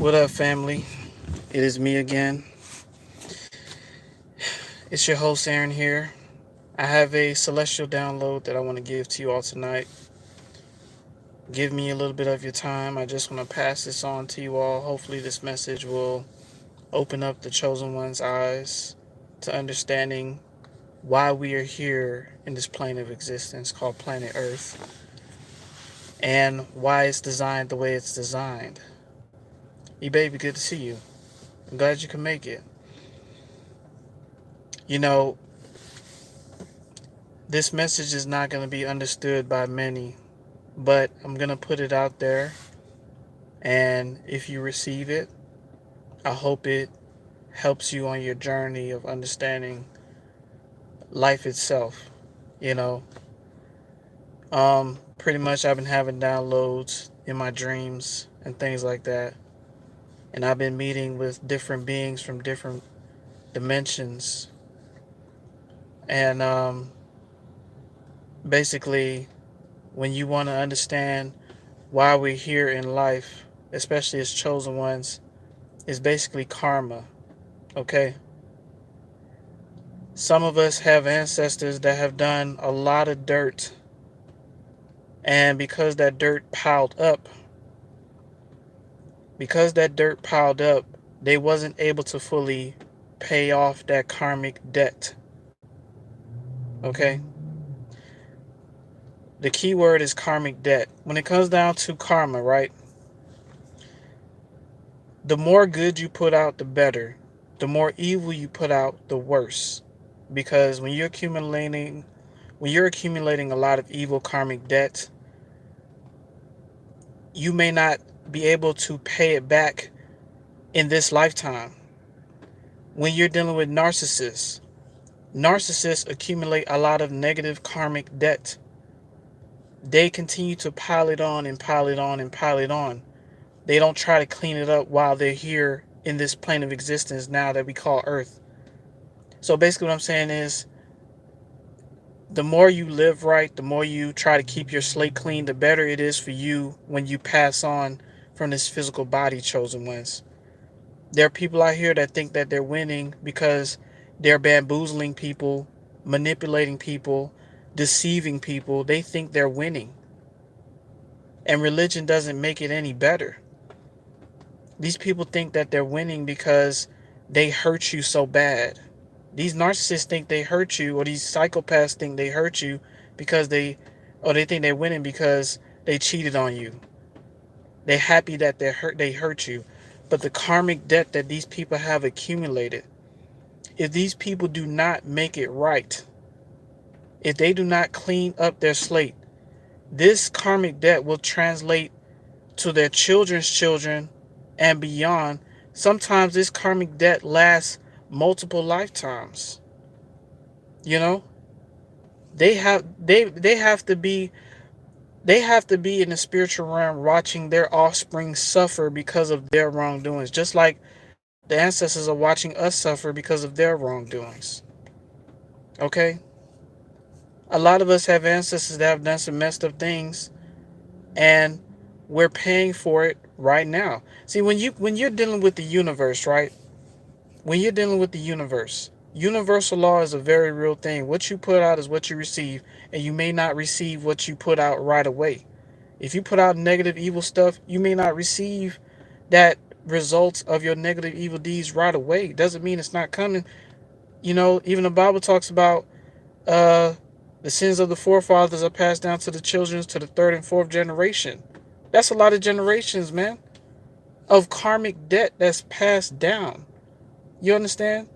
What up, family? It is me again. It's your host, Aaron, here. I have a celestial download that I want to give to you all tonight. Give me a little bit of your time. I just want to pass this on to you all. Hopefully, this message will open up the chosen one's eyes to understanding why we are here in this plane of existence called planet Earth and why it's designed the way it's designed. Baby, good to see you. I'm glad you can make it. You know, this message is not going to be understood by many, but I'm going to put it out there. And if you receive it, I hope it helps you on your journey of understanding life itself. You know, pretty much I've been having downloads in my dreams and things like that. And I've been meeting with different beings from different dimensions. And basically, when you want to understand why we're here in life, especially as chosen ones, is basically karma. Okay? Some of us have ancestors that have done a lot of dirt, and because that dirt piled up, they wasn't able to fully pay off that karmic debt. Okay? The key word is karmic debt. When it comes down to karma, right? The more good you put out, the better. The more evil you put out, the worse. Because when you're accumulating a lot of evil karmic debt, you may not be able to pay it back in this lifetime. When you're dealing with narcissists accumulate a lot of negative karmic debt. They continue to pile it on and pile it on and pile it on. They don't try to clean it up while they're here in this plane of existence now that we call Earth. So basically what I'm saying is, the more you live right, the more you try to keep your slate clean, the better it is for you when you pass on from this physical body, chosen ones. There are people out here that think that they're winning because they're bamboozling people, manipulating people, deceiving people. They think they're winning. And religion doesn't make it any better. These people think that they're winning because they hurt you so bad. These narcissists think they hurt you, or these psychopaths think they hurt you because they think they're winning because they cheated on you. They're happy that they hurt you. But the karmic debt that these people have accumulated, if these people do not make it right, if they do not clean up their slate, this karmic debt will translate to their children's children and beyond. Sometimes this karmic debt lasts multiple lifetimes. You know, they have to be in the spiritual realm watching their offspring suffer because of their wrongdoings, just like the ancestors are watching us suffer because of their wrongdoings. Okay? A lot of us have ancestors that have done some messed up things, and we're paying for it right now. See, when you're dealing with the universe, right? When you're dealing with the universe, universal law is a very real thing. What you put out is what you receive, and you may not receive what you put out right away. If you put out negative, evil stuff, you may not receive that results of your negative, evil deeds right away. Doesn't mean it's not coming. You know, even the Bible talks about uh, the sins of the forefathers are passed down to the children to the third and fourth generation. That's a lot of generations, man, of karmic debt that's passed down. You understand?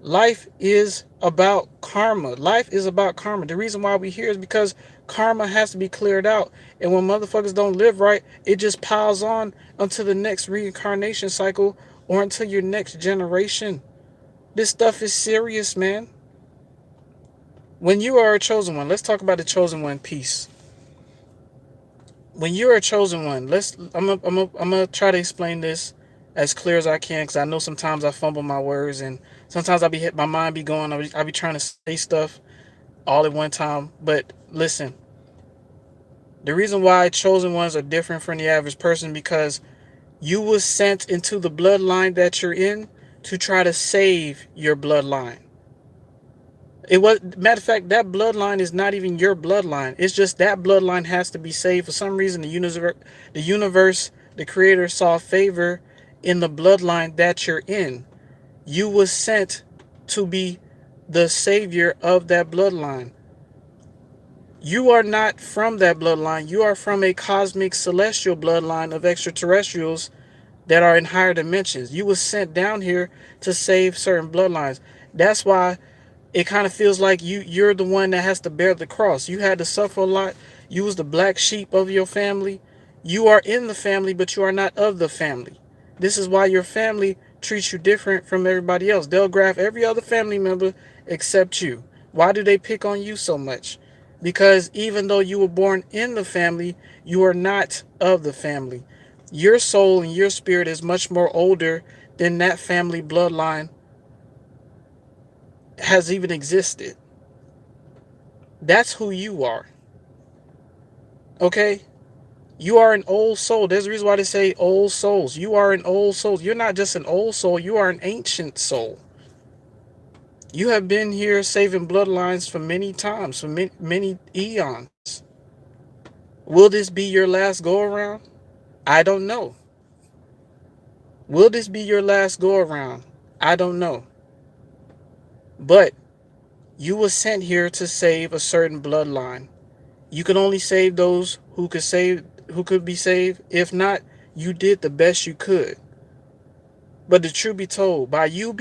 Life is about karma. Life is about karma. The reason why we're here is because karma has to be cleared out. And when motherfuckers don't live right, it just piles on until the next reincarnation cycle or until your next generation. This stuff is serious, man. When you are a chosen one, let's talk about the chosen one piece. When you're a chosen one, I'm gonna try to explain this as clear as I can, because I know sometimes I fumble my words, and sometimes my mind be going, I be trying to say stuff all at one time. But listen, the reason why chosen ones are different from the average person, because You were sent into the bloodline that you're in to try to save your bloodline. It was, matter of fact, that bloodline is not even your bloodline. It's just that bloodline has to be saved. For some reason, the universe, the creator saw favor in the bloodline that you're in. You was sent to be the savior of that bloodline. You are not from that bloodline. You are from a cosmic celestial bloodline of extraterrestrials that are in higher dimensions. You was sent down here to save certain bloodlines. That's why it kind of feels like you're the one that has to bear the cross. You had to suffer a lot. You was the black sheep of your family. You are in the family, but you are not of the family. This is why your family treats you different from everybody else. They'll grab every other family member except you. Why do they pick on you so much? Because even though you were born in the family, you are not of the family. Your soul and your spirit is much more older than that family bloodline has even existed. That's who you are. Okay? You are an old soul. There's a reason why they say old souls. You are an old soul. You're not just an old soul, you are an ancient soul. You have been here saving bloodlines for many times, for many eons. Will this be your last go around? I don't know. Will this be your last go around? I don't know. But you were sent here to save a certain bloodline. You can only save those who could be saved. If not, you did the best you could. But the truth be told, by you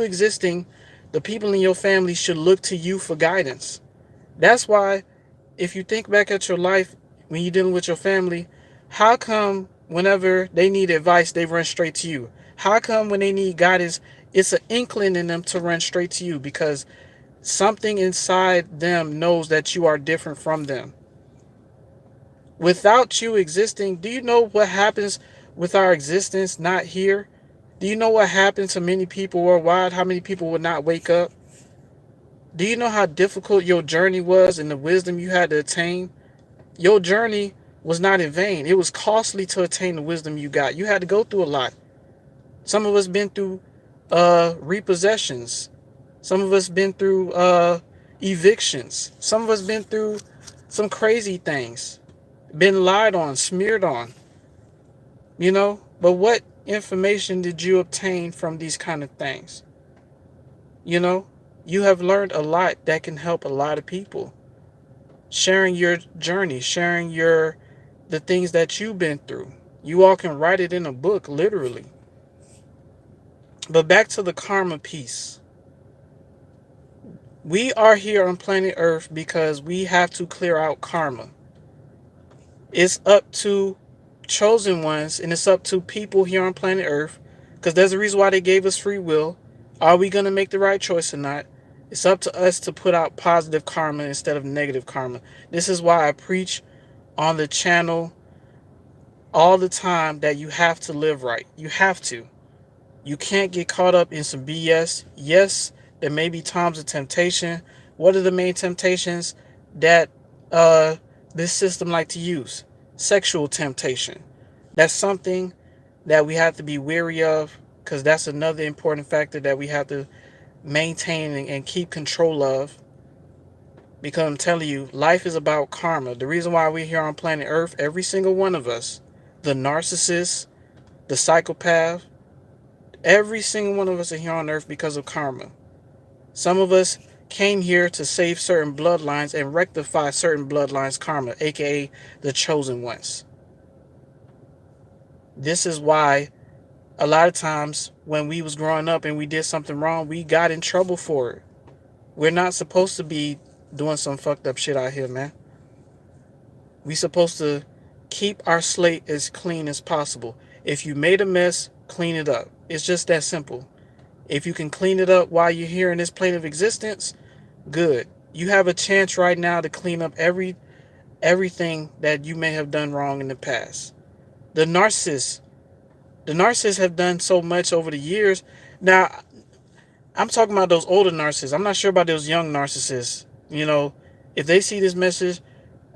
existing, the people in your family should look to you for guidance. That's why if you think back at your life when you're dealing with your family, how come whenever they need advice, they run straight to you? How come when they need guidance, it's an inkling in them to run straight to you? Because something inside them knows that you are different from them. Without you existing, do you know what happens with our existence not here? Do you know what happened to many people worldwide? How many people would not wake up? Do you know how difficult your journey was and the wisdom you had to attain? Your journey was not in vain. It was costly to attain the wisdom you got. You had to go through a lot. Some of us been through repossessions. Some of us been through evictions. Some of us been through some crazy things. Been lied on, smeared on, you know? But what information did you obtain from these kind of things? You know, you have learned a lot that can help a lot of people. Sharing your journey, sharing the things that you've been through. You all can write it in a book, literally. But back to the karma piece. We are here on planet Earth because we have to clear out karma. It's up to chosen ones and it's up to people here on planet Earth, because there's a reason why they gave us free will. Are we going to make the right choice or not? It's up to us to put out positive karma instead of negative karma. This is why I preach on the channel all the time that you have to live right. You have to. You can't get caught up in some BS. Yes, there may be times of temptation. What are the main temptations that uh, this system like to use? Sexual temptation. That's something that we have to be wary of, because that's another important factor that we have to maintain and keep control of. Because I'm telling you, life is about karma. The reason why we're here on planet Earth, every single one of us, the narcissist, the psychopath, every single one of us are here on Earth because of karma. Some of us came here to save certain bloodlines and rectify certain bloodlines' karma, aka the chosen ones. This is why a lot of times when we was growing up and we did something wrong, we got in trouble for it. We're not supposed to be doing some fucked up shit out here, man. We supposed to keep our slate as clean as possible. If you made a mess, clean it up. It's just that simple. If you can clean it up while you're here in this plane of existence, good. You have a chance right now to clean up everything that you may have done wrong in the past. The narcissists, the narcissists have done so much over the years. Now, I'm talking about those older narcissists. I'm not sure about those young narcissists. You know, if they see this message,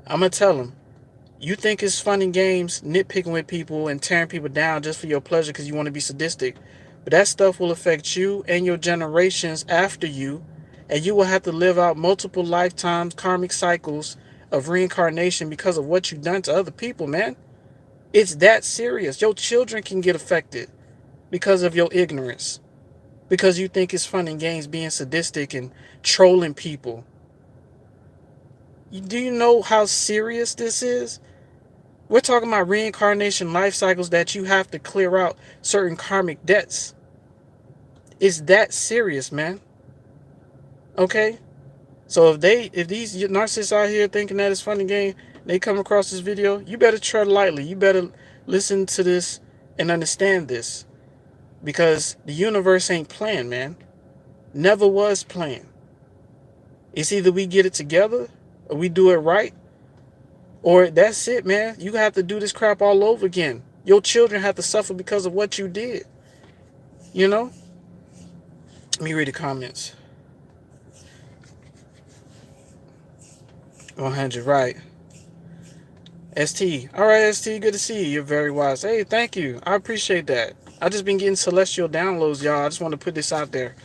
I'm gonna tell them, You think it's fun and games nitpicking with people and tearing people down just for your pleasure because you want to be sadistic. But that stuff will affect you and your generations after you, and you will have to live out multiple lifetimes, karmic cycles of reincarnation because of what you've done to other people, man. It's that serious. Your children can get affected because of your ignorance. Because you think it's fun and games being sadistic and trolling people. Do you know how serious this is? We're talking about reincarnation life cycles that you have to clear out certain karmic debts. It's that serious, man. Okay? So if these narcissists out here thinking that it's fun and game, they come across this video, you better tread lightly. You better listen to this and understand this. Because the universe ain't playing, man. Never was playing. It's either we get it together or we do it right, or that's it, man. You have to do this crap all over again. Your children have to suffer because of what you did. You know? Let me read the comments. 100, right. ST. All right, ST, good to see you. You're very wise. Hey, thank you. I appreciate that. I just been getting celestial downloads, y'all. I just want to put this out there.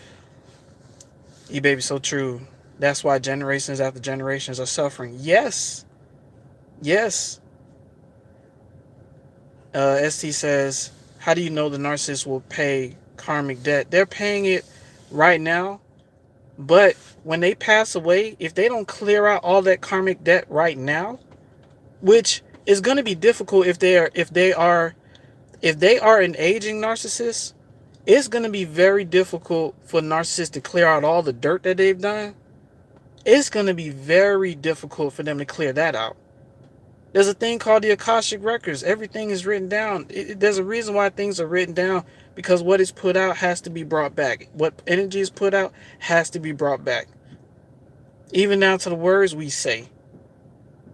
E-baby, so true. That's why generations after generations are suffering. Yes. Yes. ST says, how do you know the narcissist will pay karmic debt? They're paying it right now. But when they pass away, if they don't clear out all that karmic debt right now, which is going to be difficult if they are an aging narcissist, it's going to be very difficult for narcissists to clear out all the dirt that they've done. It's going to be very difficult for them to clear that out. There's a thing called the Akashic Records. Everything is written down. There's a reason why things are written down, because what is put out has to be brought back. What energy is put out has to be brought back. Even down to the words we say.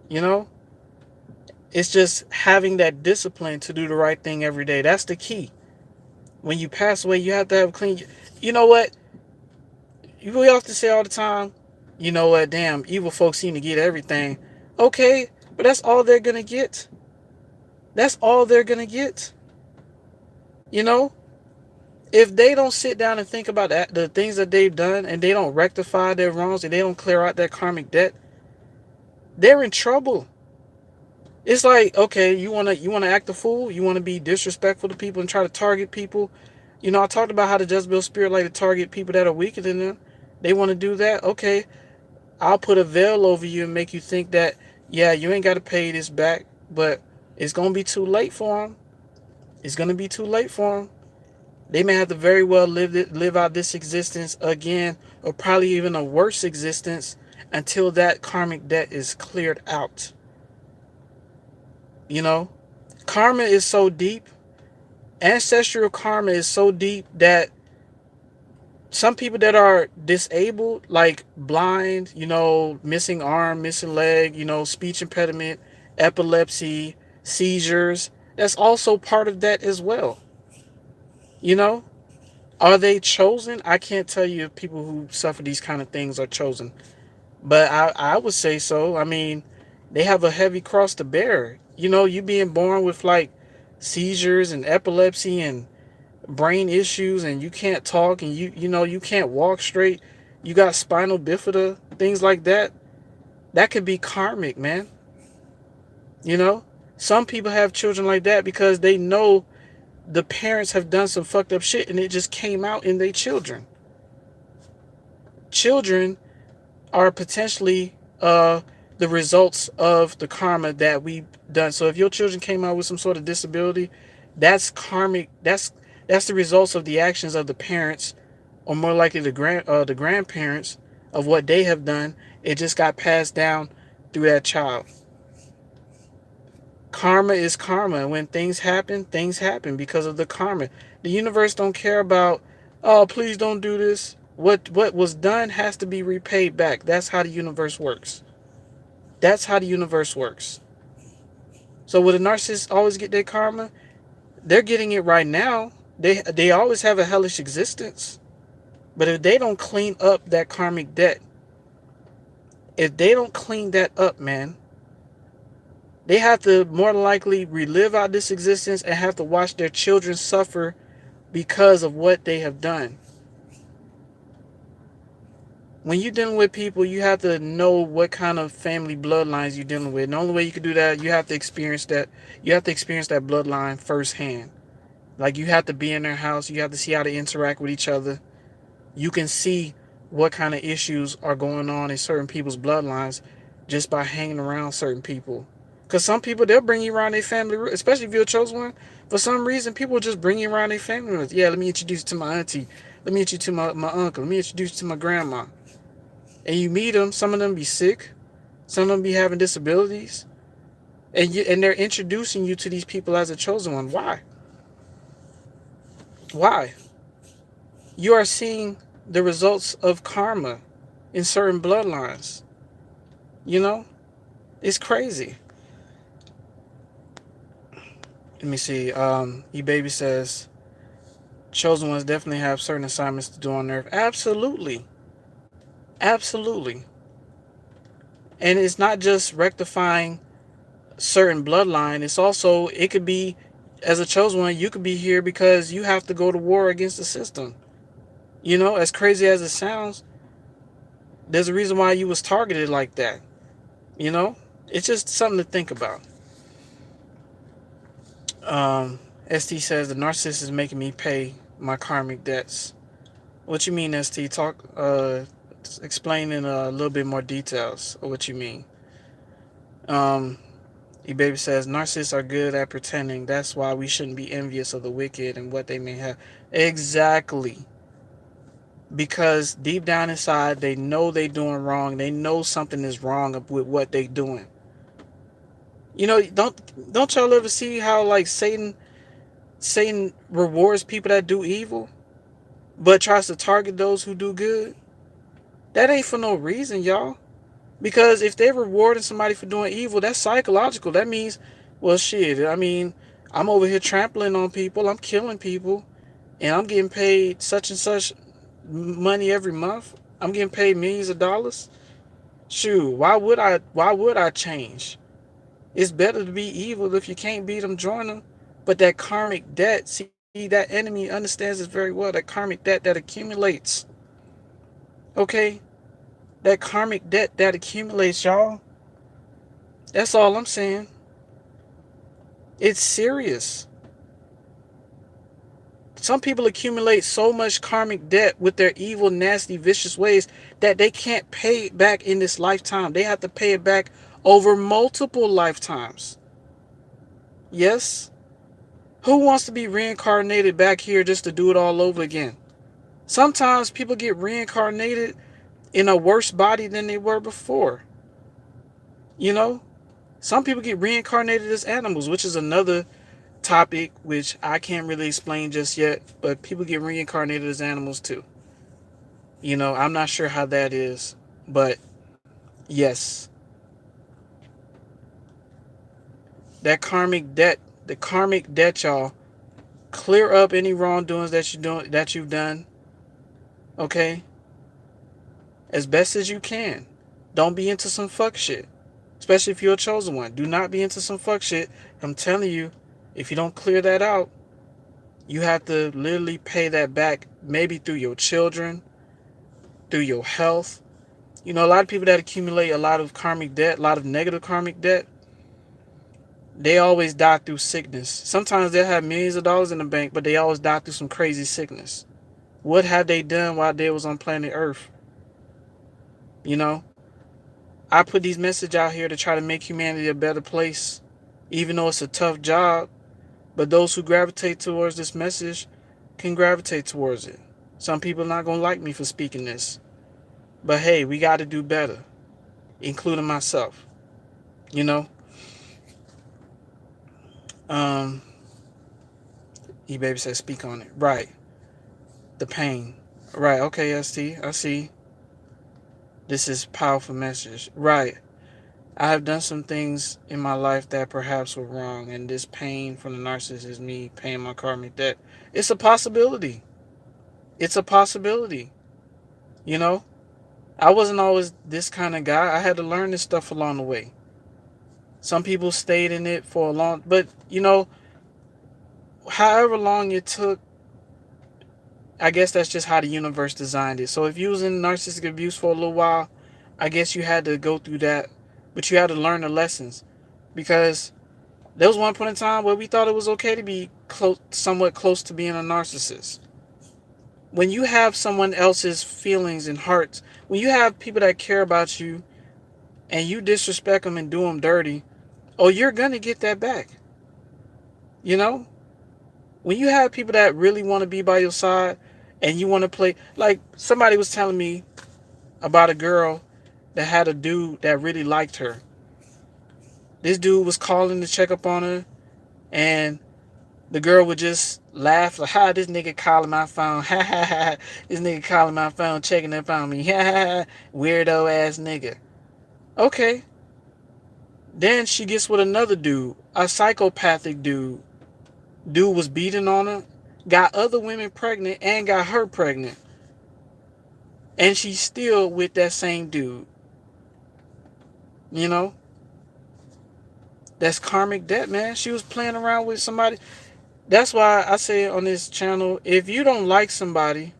You know? It's just having that discipline to do the right thing every day. That's the key. When you pass away, you have to have a clean... You know what? We often say all the time, you know what, damn, evil folks seem to get everything. Okay, but that's all they're going to get. That's all they're going to get. You know? If they don't sit down and think about that, the things that they've done, and they don't rectify their wrongs, and they don't clear out their karmic debt, they're in trouble. It's like, okay, you wanna act a fool, you wanna be disrespectful to people and try to target people. You know, I talked about how the Jezebel spirit like to target people that are weaker than them. They want to do that. Okay, I'll put a veil over you and make you think that, yeah, you ain't got to pay this back, but it's gonna be too late for them. It's gonna be too late for them. They may have to very well live out this existence again, or probably even a worse existence, until that karmic debt is cleared out. You know, karma is so deep. Ancestral karma is so deep that some people that are disabled, like blind, you know, missing arm, missing leg, you know, speech impediment, epilepsy, seizures, that's also part of that as well. You know, are they chosen? I can't tell you if people who suffer these kind of things are chosen, but I would say so. I mean, they have a heavy cross to bear. You know, you being born with like seizures and epilepsy and brain issues, and you can't talk, and you know you can't walk straight, you got spinal bifida, things like that. That could be karmic, man. You know, some people have children like that because they know the parents have done some fucked up shit and it just came out in their children. Children are potentially the results of the karma that we've done. So if your children came out with some sort of disability, that's karmic. That's the results of the actions of the parents, or more likely the grandparents, of what they have done. It just got passed down through that child. Karma is karma, and when things happen because of the karma. The universe don't care about, oh, please don't do this. What was done has to be repaid back. That's how the universe works. That's how the universe works. So will the narcissists always get their karma? They're getting it right now. They always have a hellish existence. But if they don't clean up that karmic debt, if they don't clean that up, man, They have to more than likely relive out this existence and have to watch their children suffer because of what they have done. When you're dealing with people, you have to know what kind of family bloodlines you're dealing with. And the only way you can do that, you have to experience that. You have to experience that bloodline firsthand. Like, you have to be in their house. You have to see how they interact with each other. You can see what kind of issues are going on in certain people's bloodlines just by hanging around certain people. Because some people, they'll bring you around their family, especially if you're a chosen one. For some reason, people just bring you around their family members. Yeah, let me introduce you to my auntie. Let me introduce you to my uncle. Let me introduce you to my grandma. And you meet them, some of them be sick. Some of them be having disabilities. And they're introducing you to these people as a chosen one. Why? Why? You are seeing the results of karma in certain bloodlines. You know? It's crazy. Let me see. E-Baby says, chosen ones definitely have certain assignments to do on Earth. Absolutely. Absolutely. And it's not just rectifying certain bloodline. It's also, it could be, as a chosen one, you could be here because you have to go to war against the system. You know, as crazy as it sounds, there's a reason why you was targeted like that. You know? It's just something to think about. ST says the narcissist is making me pay my karmic debts. What you mean, ST? Talk, explain in a little bit more details of what you mean. E-Baby says narcissists are good at pretending. That's why we shouldn't be envious of the wicked and what they may have. Exactly. Because deep down inside, they know they're doing wrong. They know something is wrong with what they're doing. You know, don't y'all ever see how, like, Satan rewards people that do evil, but tries to target those who do good? That ain't for no reason, y'all. Because if they're rewarding somebody for doing evil, that's psychological. That means, well, shit, I mean, I'm over here trampling on people, I'm killing people, and I'm getting paid such and such money every month. I'm getting paid millions of dollars. Shoot, why would I change? It's better to be evil. If you can't beat them, join them. But that karmic debt, see, that enemy understands this very well. That karmic debt that accumulates. Okay? That karmic debt that accumulates, y'all. That's all I'm saying. It's serious. Some people accumulate so much karmic debt with their evil, nasty, vicious ways that they can't pay it back in this lifetime. They have to pay it back over multiple lifetimes. Yes? Who wants to be reincarnated back here just to do it all over again? Sometimes people get reincarnated in a worse body than they were before. You know? Some people get reincarnated as animals, which is another topic which I can't really explain just yet, but people get reincarnated as animals too. You know, I'm not sure how that is, but yes, that karmic debt, the karmic debt, y'all, clear up any wrongdoings that you've done, okay? As best as you can. Don't be into some fuck shit. Especially if you're a chosen one. Do not be into some fuck shit. I'm telling you, if you don't clear that out, you have to literally pay that back, maybe through your children, through your health. You know, a lot of people that accumulate a lot of karmic debt, a lot of negative karmic debt, they always die through sickness. Sometimes they'll have millions of dollars in the bank, but they always die through some crazy sickness. What have they done while they was on planet Earth? You know? I put these messages out here to try to make humanity a better place, even though it's a tough job. But those who gravitate towards this message can gravitate towards it. Some people are not going to like me for speaking this. But hey, we got to do better, including myself. You know? Um, E-Baby says speak on it. Right. The pain. Right. Okay, ST. I see. This is a powerful message. Right. I have done some things in my life that perhaps were wrong, and this pain from the narcissist is me paying my karmic debt. It's a possibility. It's a possibility. You know? I wasn't always this kind of guy. I had to learn this stuff along the way. Some people stayed in it for a long, but however long it took, I guess that's just how the universe designed it. So if you was in narcissistic abuse for a little while, I guess you had to go through that, but you had to learn the lessons, because there was one point in time where we thought it was okay to be close, somewhat close to being a narcissist. When you have someone else's feelings and hearts, when you have people that care about you and you disrespect them and do them dirty, oh, you're gonna get that back. You know, when you have people that really want to be by your side and you want to play, like somebody was telling me about a girl that had a dude that really liked her. This dude was calling to check up on her, and the girl would just laugh like, "Ha, this nigga calling my phone. Ha ha ha. This nigga calling my phone, checking up on me. Ha ha ha. Weirdo ass nigga." Okay. Then she gets with another dude, a psychopathic dude. Dude was beating on her, got other women pregnant, and got her pregnant. And she's still with that same dude. You know? That's karmic debt, man. She was playing around with somebody. That's why I say on this channel, if you don't like somebody,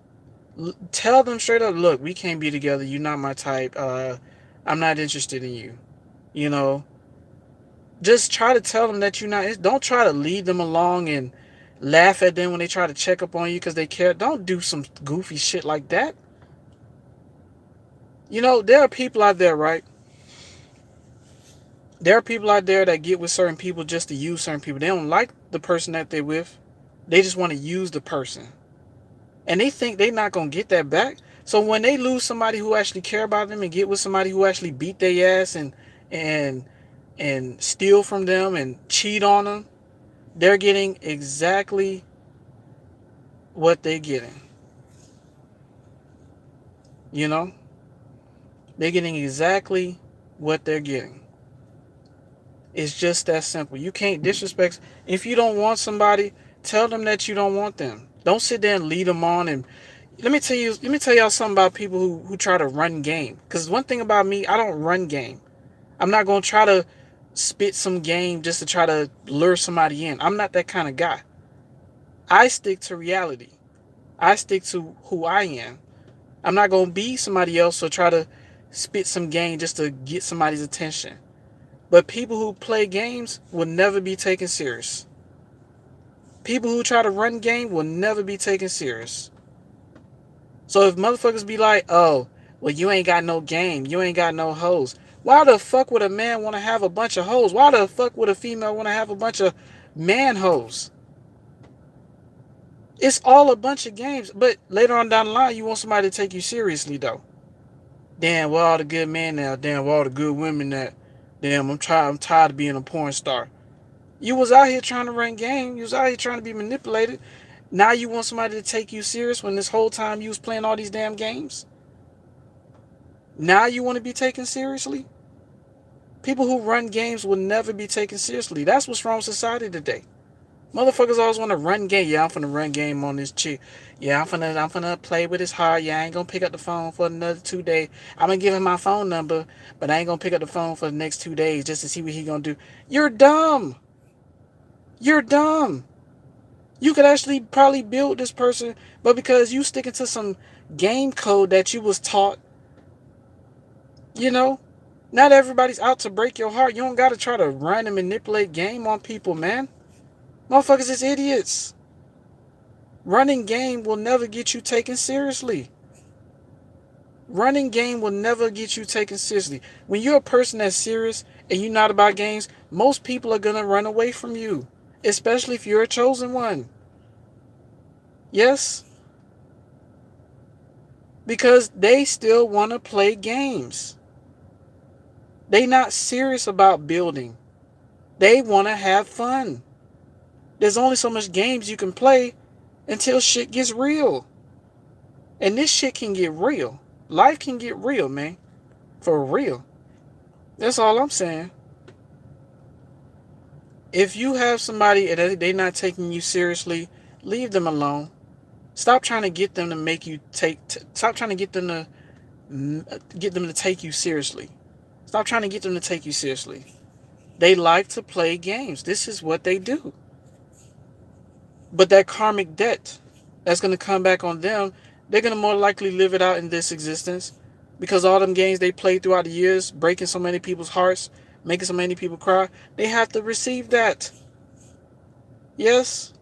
tell them straight up, look, we can't be together. You're not my type. I'm not interested in you. You know, just try to tell them that you're not. Don't try to lead them along and laugh at them when they try to check up on you because they care. Don't do some goofy shit like that. You know, there are people out there, right? There are people out there that get with certain people just to use certain people. They don't like the person that they're with. They just want to use the person. And they think they're not going to get that back. So when they lose somebody who actually care about them and get with somebody who actually beat their ass and and steal from them and cheat on them, they're getting exactly what they're getting. You know? They're getting exactly what they're getting. It's just that simple. You can't disrespect. If you don't want somebody, tell them that you don't want them. Don't sit there and lead them on. And let me tell y'all something about people who try to run game. Because one thing about me, I don't run game. I'm not going to try to spit some game just to try to lure somebody in. I'm not that kind of guy. I stick to reality. I stick to who I am. I'm not going to be somebody else or try to spit some game just to get somebody's attention. But people who play games will never be taken serious. People who try to run game will never be taken serious. So if motherfuckers be like, oh, well, you ain't got no game, you ain't got no hoes. Why the fuck would a man want to have a bunch of hoes? Why the fuck would a female want to have a bunch of man hoes? It's all a bunch of games. But later on down the line, you want somebody to take you seriously, though. Damn, we're all the good men now. Damn, we're all the good women that. Damn, I'm tired of being a porn star. You was out here trying to run game. You was out here trying to be manipulated. Now you want somebody to take you serious when this whole time you was playing all these damn games? Now you want to be taken seriously? People who run games will never be taken seriously. That's what's wrong with society today. Motherfuckers always want to run game. Yeah, I'm finna run game on this chick. Yeah, I'm finna play with his heart. Yeah, I ain't gonna pick up the phone for another 2 days. I'm gonna give him my phone number, but I ain't gonna pick up the phone for the next 2 days just to see what he gonna do. You're dumb. You're dumb. You could actually probably build this person, but because you sticking to some game code that you was taught, you know, not everybody's out to break your heart. You don't gotta try to run and manipulate game on people, man. Motherfuckers is idiots. Running game will never get you taken seriously. Running game will never get you taken seriously. When you're a person that's serious and you're not about games, most people are gonna run away from you, especially if you're a chosen one. Yes, because they still want to play games. They not serious about building. They want to have fun. There's only so much games you can play until shit gets real. And this shit can get real. Life can get real, man. For real. That's all I'm saying. If you have somebody and they're not taking you seriously, leave them alone. Stop trying to get them to make you stop trying to get them to take you seriously. Stop trying to get them to take you seriously. They like to play games. This is what they do. But that karmic debt that's going to come back on them, they're going to more likely live it out in this existence, because all them games they played throughout the years, breaking so many people's hearts, making so many people cry, they have to receive that. Yes?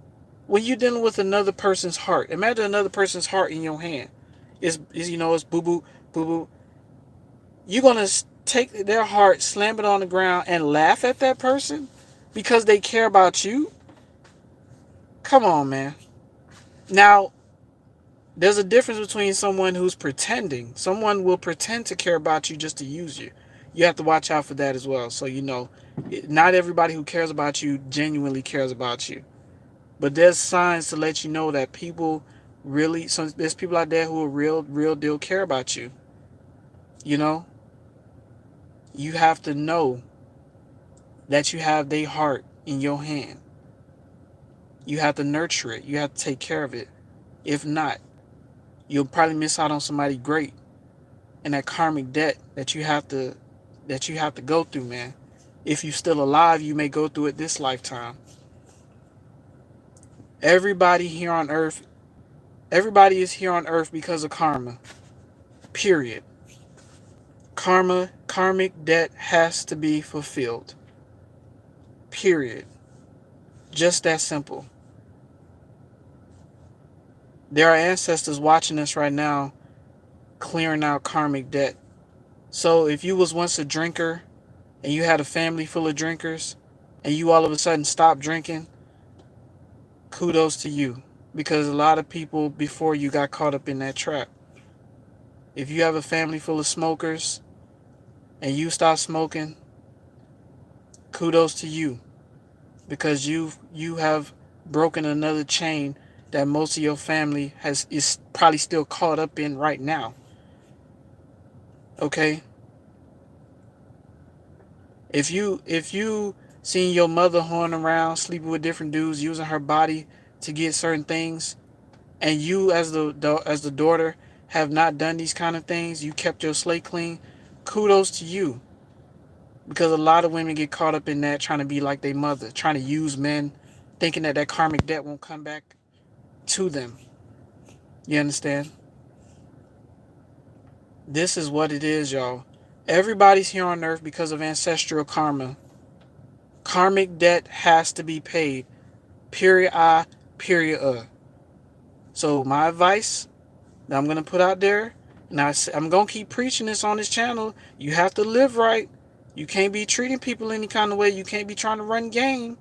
When you're dealing with another person's heart, imagine another person's heart in your hand. It's boo boo, boo boo. You're going to take their heart, slam it on the ground, and laugh at that person because they care about you? Come on, man. Now, there's a difference between someone who's pretending. Someone will pretend to care about you just to use you. You have to watch out for that as well. So, not everybody who cares about you genuinely cares about you. But there's signs to let you know that people really, so there's people out there who are real deal care about you. You know, you have to know that you have their heart in your hand. You have to nurture it. You have to take care of it. If not, you'll probably miss out on somebody great. And that karmic debt that you have to go through, man. If you're still alive, you may go through it this lifetime. Everybody is here on earth because of karma. Period. Karmic debt has to be fulfilled. Period. Just that simple. There are ancestors watching us right now clearing out karmic debt. So if you was once a drinker and you had a family full of drinkers and you all of a sudden stopped drinking, kudos to you, because a lot of people before you got caught up in that trap. If you have a family full of smokers and you stop smoking, kudos to you, because you have broken another chain that most of your family is probably still caught up in right now. Okay? If you seen your mother horn around, sleeping with different dudes, using her body to get certain things, and you as the daughter have not done these kind of things, you kept your slate clean, kudos to you. Because a lot of women get caught up in that, trying to be like their mother, trying to use men, thinking that karmic debt won't come back to them. You understand? This is what it is, y'all. Everybody's here on earth because of ancestral karma. Karmic debt has to be paid. Period I, period. So my advice that I'm going to put out there, and I'm going to keep preaching this on this channel, you have to live right. You can't be treating people any kind of way. You can't be trying to run game.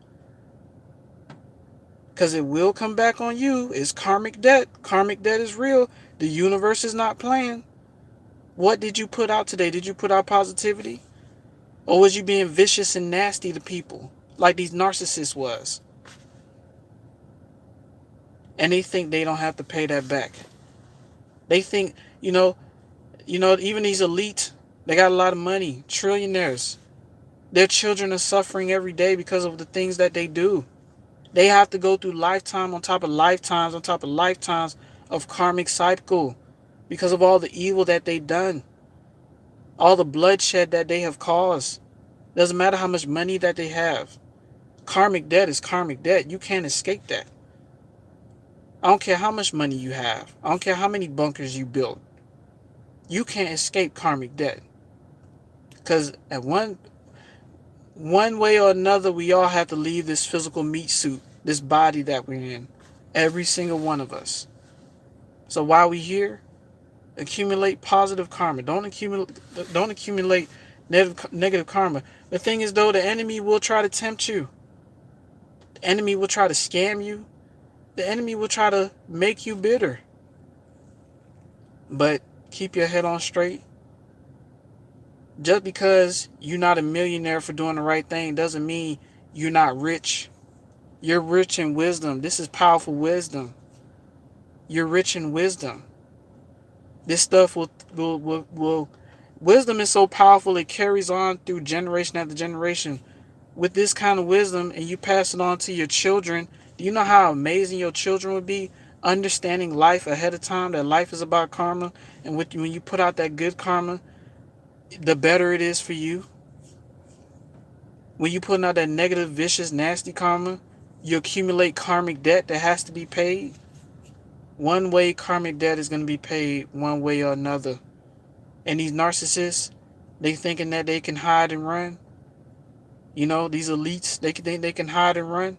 Because it will come back on you. It's karmic debt. Karmic debt is real. The universe is not playing. What did you put out today? Did you put out positivity? Or was you being vicious and nasty to people like these narcissists was? And they think they don't have to pay that back. They think, even these elite, they got a lot of money, trillionaires. Their children are suffering every day because of the things that they do. They have to go through lifetime on top of lifetimes on top of lifetimes of karmic cycle because of all the evil that they've done. All the bloodshed that they have caused. Doesn't matter how much money that they have. Karmic debt is karmic debt. You can't escape that. I don't care how much money you have. I don't care how many bunkers you built. You can't escape karmic debt. Because at one way or another, we all have to leave this physical meat suit, this body that we're in. Every single one of us. So while we're here, accumulate positive karma. Don't accumulate negative karma. The thing is, though, the enemy will try to tempt you. The enemy will try to scam you. The enemy will try to make you bitter. But keep your head on straight. Just because you're not a millionaire for doing the right thing doesn't mean you're not rich. You're rich in wisdom. This is powerful wisdom. You're rich in wisdom. This stuff will wisdom is so powerful it carries on through generation after generation. With this kind of wisdom, and you pass it on to your children, do you know how amazing your children would be? Understanding life ahead of time, that life is about karma, and when you put out that good karma, the better it is for you. When you putting out that negative, vicious, nasty karma, you accumulate karmic debt that has to be paid. One way karmic debt is going to be paid, one way or another. And these narcissists, they thinking that they can hide and run. You know, these elites, they think they can hide and run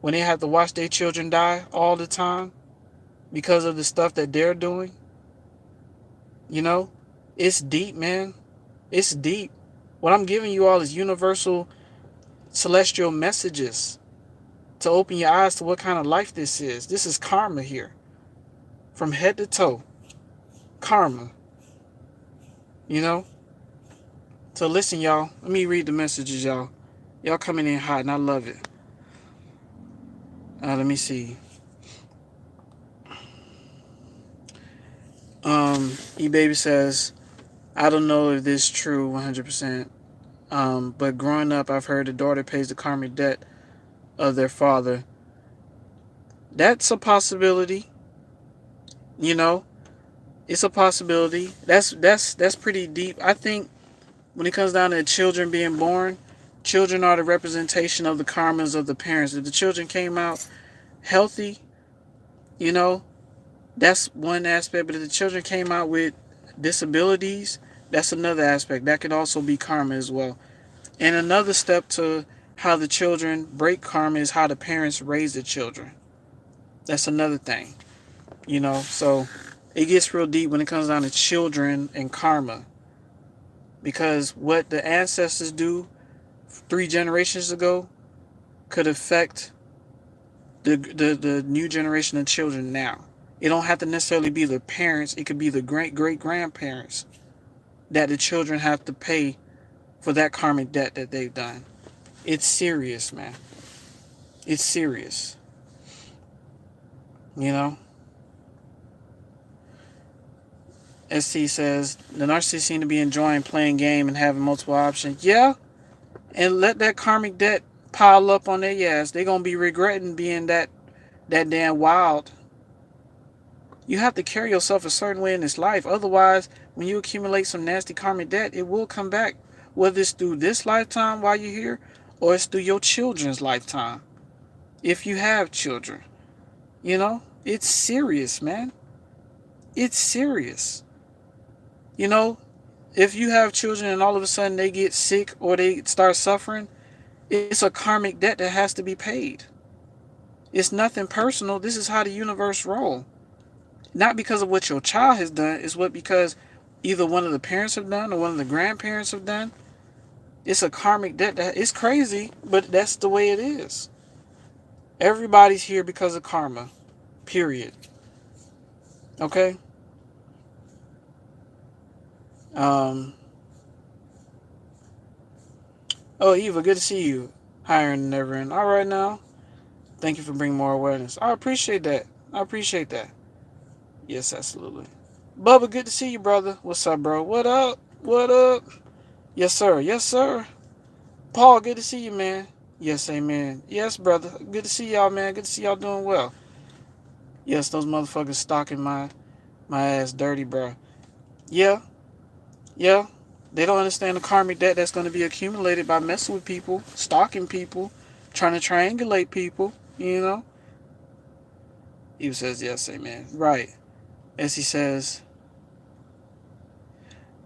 when they have to watch their children die all the time because of the stuff that they're doing. You know, it's deep, man. It's deep. What I'm giving you all is universal celestial messages to open your eyes to what kind of life this is. This is karma here. From head to toe. Karma. You know? So listen, y'all. Let me read the messages, y'all. Y'all coming in hot, and I love it. Let me see. E-Baby says, I don't know if this is true 100%, but growing up, I've heard the daughter pays the karmic debt of their father. That's a possibility. You know, it's a possibility. That's pretty deep. I think when it comes down to children being born, children are the representation of the karmas of the parents. If the children came out healthy, you know, that's one aspect. But if the children came out with disabilities, that's another aspect. That can also be karma as well. And another step to how the children break karma is how the parents raise the children. That's another thing, you know. So it gets real deep when it comes down to children and karma. Because what the ancestors do 3 generations ago could affect the new generation of children now. It don't have to necessarily be the parents. It could be the great-great-grandparents that the children have to pay for that karmic debt that they've done. It's serious, man. It's serious. You know? ST says, the narcissist seem to be enjoying playing game and having multiple options. Yeah, and let that karmic debt pile up on their ass. They're going to be regretting being that damn wild. You have to carry yourself a certain way in this life. Otherwise, when you accumulate some nasty karmic debt, it will come back. Whether it's through this lifetime while you're here, or it's through your children's lifetime. If you have children. You know? It's serious, man. It's serious. You know? If you have children and all of a sudden they get sick or they start suffering, it's a karmic debt that has to be paid. It's nothing personal. This is how the universe rolls. Not because of what your child has done, it's what because either one of the parents have done or one of the grandparents have done. It's a karmic debt. It's crazy, but that's the way it is. Everybody's here because of karma. Period. Okay? Oh, Eva, good to see you. Higher and never in. All right now. Thank you for bringing more awareness. I appreciate that. I appreciate that. Yes, absolutely. Bubba, good to see you, brother. What's up, bro? What up? What up? Yes, sir. Yes, sir. Paul, good to see you, man. Yes, amen. Yes, brother. Good to see y'all, man. Good to see y'all doing well. Yes, those motherfuckers stalking my ass dirty, bro. Yeah. Yeah. They don't understand the karmic debt that's going to be accumulated by messing with people, stalking people, trying to triangulate people, you know? He says, yes, amen. Right. As he says,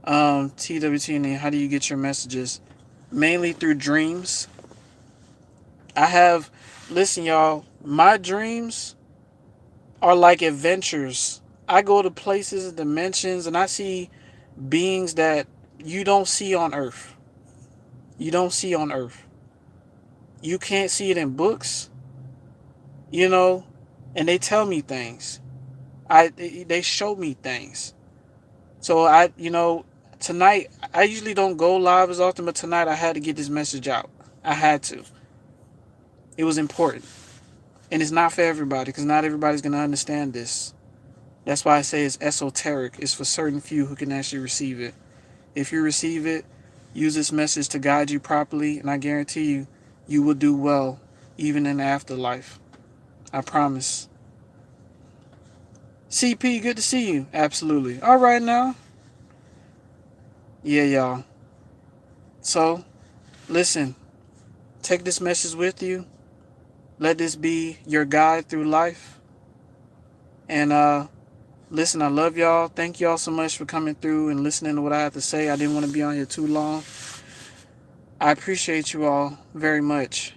T.W.T.N.E, how do you get your messages? Mainly through dreams. Listen, y'all, my dreams are like adventures. I go to places and dimensions and I see beings that you don't see on Earth. You don't see on Earth. You can't see it in books, you know, and they tell me things. They show me things. So tonight, I usually don't go live as often, but tonight I had to get this message out. I had to. It was important. And it's not for everybody, because not everybody's going to understand this. That's why I say it's esoteric. It's for certain few who can actually receive it. If you receive it, use this message to guide you properly, and I guarantee you, you will do well, even in the afterlife. I promise. CP, good to see you. Absolutely. All right now. Yeah, y'all. So, listen. Take this message with you. Let this be your guide through life. And listen, I love y'all. Thank y'all so much for coming through and listening to what I have to say. I didn't want to be on here too long. I appreciate you all very much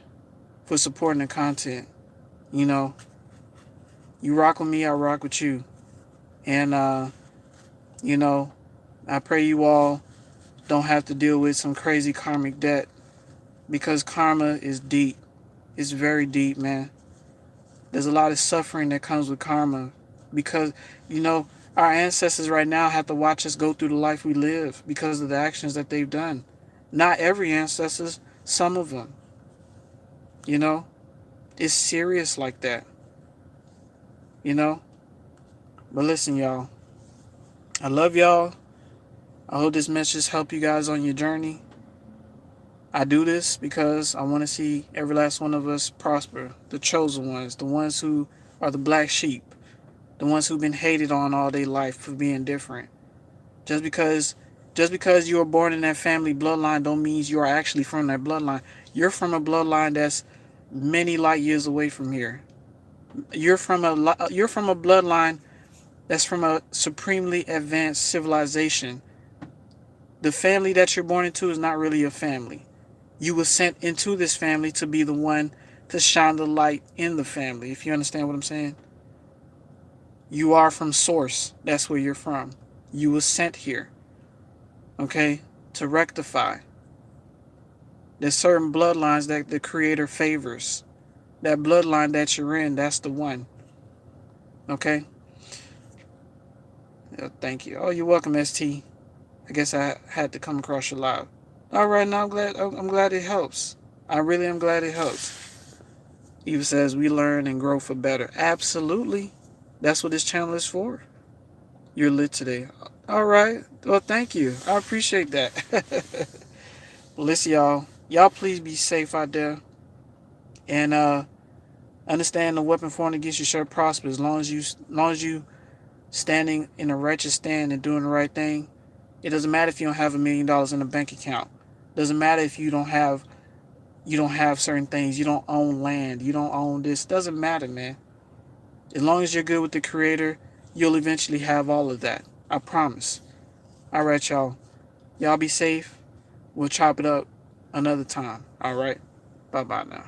for supporting the content. You know, you rock with me, I rock with you. And, you know, I pray you all don't have to deal with some crazy karmic debt, because karma is deep. It's very deep, man. There's a lot of suffering that comes with karma because, you know, our ancestors right now have to watch us go through the life we live because of the actions that they've done. Not every ancestors, some of them. You know, it's serious like that. You know? But listen, y'all. I love y'all. I hope this message help you guys on your journey. I do this because I want to see every last one of us prosper. The chosen ones, the ones who are the black sheep, the ones who've been hated on all their life for being different. Just because you were born in that family bloodline don't mean you are actually from that bloodline. You're from a bloodline that's many light years away from here. You're from a bloodline that's from a supremely advanced civilization. The family that you're born into is not really a family. You were sent into this family to be the one to shine the light in the family, if you understand what I'm saying. You are from source. That's where you're from. You were sent here, okay, to rectify. There's certain bloodlines that the Creator favors. That bloodline that you're in, that's the one. Okay? Thank you. Oh, you're welcome, ST. I guess I had to come across your live. All right, now I'm glad it helps. I really am glad it helps. Eva says we learn and grow for better. Absolutely. That's what this channel is for. You're lit today. All right. Well, thank you. I appreciate that. Listen, y'all. Y'all please be safe out there. And understand the weapon formed against you shall prosper as long as you standing in a righteous stand and doing the right thing. It doesn't matter if you don't have $1 million in a bank account. It doesn't matter if you don't have certain things. You don't own land. You don't own this. It doesn't matter, man. As long as you're good with the Creator, you'll eventually have all of that. I promise. All right, y'all. Y'all be safe. We'll chop it up another time. All right. Bye-bye now.